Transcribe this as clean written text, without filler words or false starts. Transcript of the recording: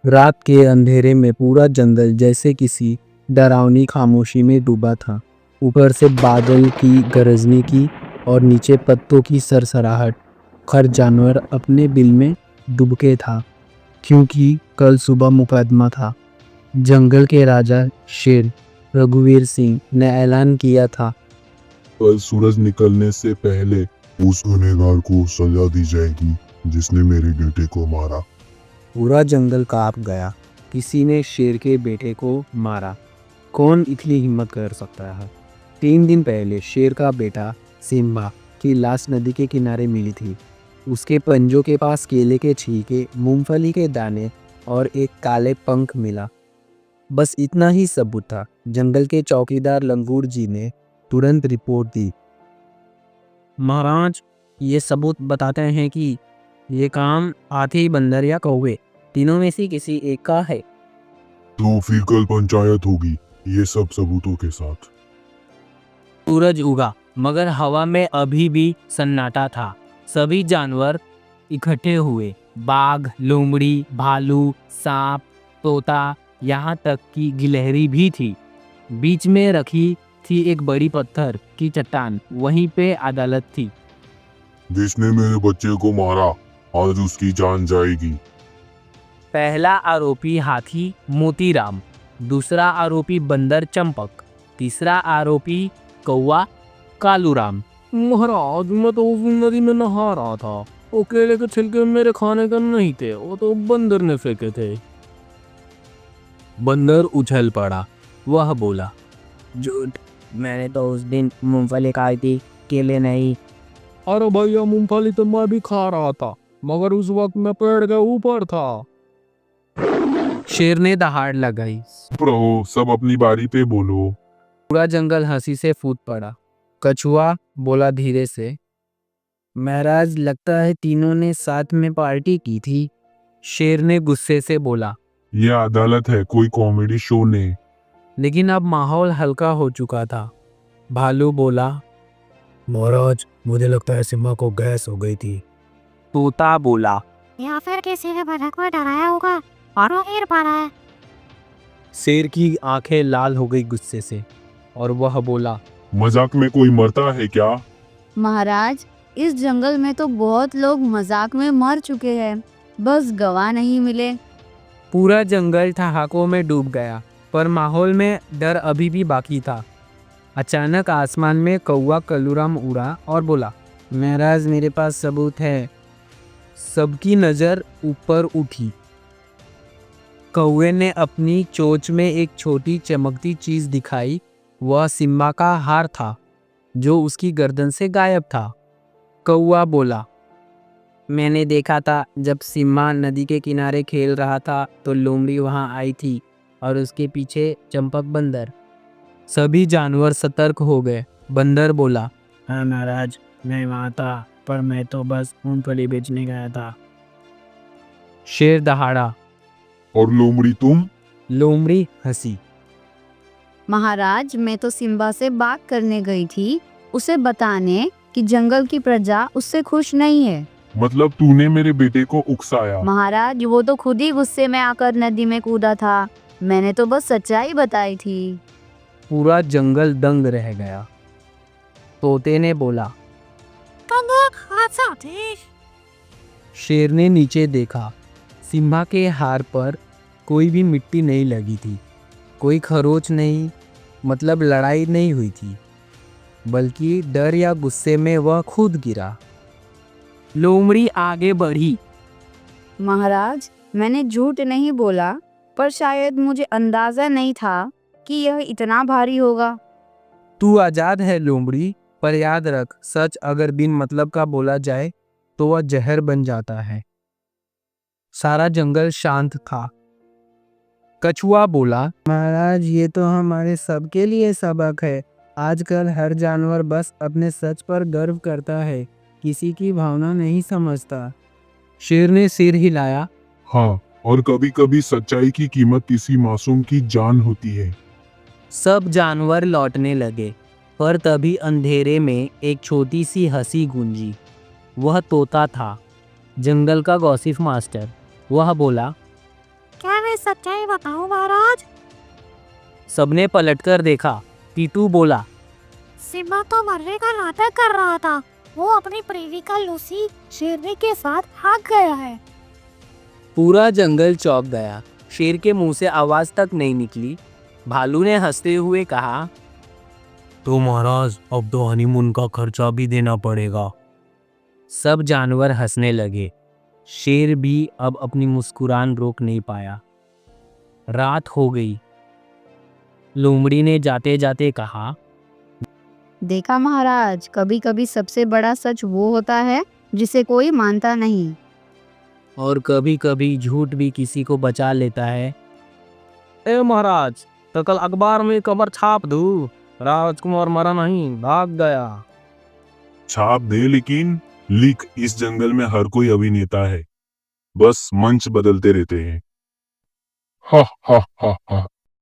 रात के अंधेरे में पूरा जंगल जैसे किसी डरावनी खामोशी में डूबा था। ऊपर से बादल की गरजने की और नीचे पत्तों की सरसराहट। हर जानवर अपने बिल में डूबके था, क्योंकि कल सुबह मुकदमा था। जंगल के राजा शेर रघुवीर सिंह ने ऐलान किया था, कल सूरज निकलने से पहले उस गुनहगार को सजा दी जाएगी जिसने मेरे बेटे को मारा। पूरा जंगल कांप गया। किसी ने शेर के बेटे को मारा। कौन इतनी हिम्मत कर सकता है? 3 दिन पहले शेर का बेटा सिम्बा की लाश नदी के किनारे मिली थी। उसके पंजों के पास केले के छिलके, मूंगफली के दाने और एक काले पंख मिला। बस इतना ही सबूत था। जंगल के चौकीदार लंगूर जी ने तुरंत रिपोर्ट दी। महाराज, ये सबूत बताते हैं कि ये काम हाथी, बंदर या कौवे तीनों में से किसी एक का है। तो फिर कल पंचायत होगी ये सब सबूतों के साथ। सूरज उगा, मगर हवा में अभी भी सन्नाटा था। सभी जानवर इकट्ठे हुए। बाघ, लोमड़ी, भालू, सांप, तोता, यहाँ तक कि गिलहरी भी थी। बीच में रखी थी एक बड़ी पत्थर की चट्टान। वहीं पे अदालत थी। जिसने मेरे बच्चे को मारा आज उसकी जान जाएगी। पहला आरोपी हाथी मोतीराम, दूसरा आरोपी बंदर चंपक, तीसरा आरोपी कौवा कालूराम। महाराज, मैं तो उस नदी में नहा रहा था। वो केले के छिलके मेरे खाने का नहीं थे, वो तो बंदर ने फेंके थे। बंदर उछल पड़ा। वह बोला, झूठ, मैंने तो उस दिन मूंगफली खाई थी, केले नहीं। अरे भैया, मूंगफली तो मैं भी खा रहा था, मगर उस वक्त मैं पेड़ के ऊपर था। शेर ने दहाड़ लगाई। चुप रहो, सब अपनी बारी पे बोलो। पूरा जंगल हंसी से फूट पड़ा। कछुआ बोला धीरे से, महाराज, लगता है तीनों ने साथ में पार्टी की थी। शेर ने गुस्से से बोला, ये अदालत है, कोई कॉमेडी शो नहीं। लेकिन अब माहौल हल्का हो चुका था। भालू बोला, महाराज, मुझे लगता है सिम्बा को गैस हो गई थी। तोता बोला, या फिर किसी ने बतख को डराया होगा और वो गिर पड़ा है। शेर की आंखें लाल हो गई गुस्से से और वह बोला, मजाक में कोई मरता है क्या? महाराज, इस जंगल में तो बहुत लोग मजाक में मर चुके हैं, बस गवाह नहीं मिले। पूरा जंगल ठहाकों में डूब गया, पर माहौल में डर अभी भी बाकी था। अचानक आसमान में कौवा कलूराम उड़ा और बोला, महाराज, मेरे पास सबूत है। सबकी नज़र ऊपर उठी। कौवे ने अपनी चोंच में एक छोटी चमकती चीज दिखाई। वह सिम्बा का हार था, जो उसकी गर्दन से गायब था। कौवा बोला, मैंने देखा था जब सिम्बा नदी के किनारे खेल रहा था तो लोमड़ी वहां आई थी और उसके पीछे चंपक बंदर। सभी जानवर सतर्क हो गए। बंदर बोला, हाँ महाराज, मैं वहां था, पर मैं तो बस मूंगफली बेचने गया था। शेर दहाड़ा। और लोमड़ी तुम? लोमड़ी हंसी। महाराज, मैं तो सिम्बा से बात करने गई थी, उसे बताने कि जंगल की प्रजा उससे खुश नहीं है। मतलब तूने मेरे बेटे को उकसाया? महाराज, वो तो खुद ही गुस्से में आकर नदी में कूदा था, मैंने तो बस सच्चाई बताई थी। पूरा जंगल दंग रह गया। तोते ने बोला, हादसा थी। शेर ने नीचे देखा। सिम्बा के हार पर कोई भी मिट्टी नहीं लगी थी, कोई खरोच नहीं, मतलब लड़ाई नहीं हुई थी, बल्कि डर या गुस्से में वह खुद गिरा। लोमड़ी आगे बढ़ी। महाराज, मैंने झूठ नहीं बोला, पर शायद मुझे अंदाजा नहीं था कि यह इतना भारी होगा। तू आजाद है लोमड़ी, पर याद रख, सच अगर बिन मतलब का बोला जाए तो वह जहर बन जाता है। सारा जंगल शांत था। कछुआ बोला, महाराज, ये तो हमारे सबके लिए सबक है। आजकल हर जानवर बस अपने सच पर गर्व करता है, किसी की भावना नहीं समझता। शेर ने सिर हिलाया। हाँ, और कभी कभी सच्चाई की कीमत किसी मासूम की जान होती है। सब जानवर लौटने लगे, पर तभी अंधेरे में एक छोटी सी हंसी गूंजी। वह तोता था, जंगल का गॉसिप मास्टर। वह बोला, क्या मैं सच्चाई बताऊं महाराज, सबने पलटकर देखा। टीटू बोला, सिम्बा तो मरने का नाटक कर रहा था। वो अपनी प्रेमिका लूसी शेरनी के साथ भाग गया है। पूरा जंगल चौंक गया। शेर के मुंह से आवाज तक नहीं निकली। भालू ने हंसते हुए कहा, तो महाराज अब तो हनीमून का खर्चा भी देना पड़ेगा। सब जानवर हंसने लगे। शेर भी अब अपनी मुस्कुराहट रोक नहीं पाया। रात हो गई। लोमड़ी ने जाते जाते कहा, देखा महाराज, कभी कभी सबसे बड़ा सच वो होता है जिसे कोई मानता नहीं। और कभी कभी झूठ भी किसी को बचा लेता है। ए महाराज, तो कल अखबार में खबर छाप दूं, राजकुमार मरा नहीं, भाग गया। छाप दे, लेकिन लिख, इस जंगल में हर कोई अभिनेता है, बस मंच बदलते रहते हैं। हा हा हा हा।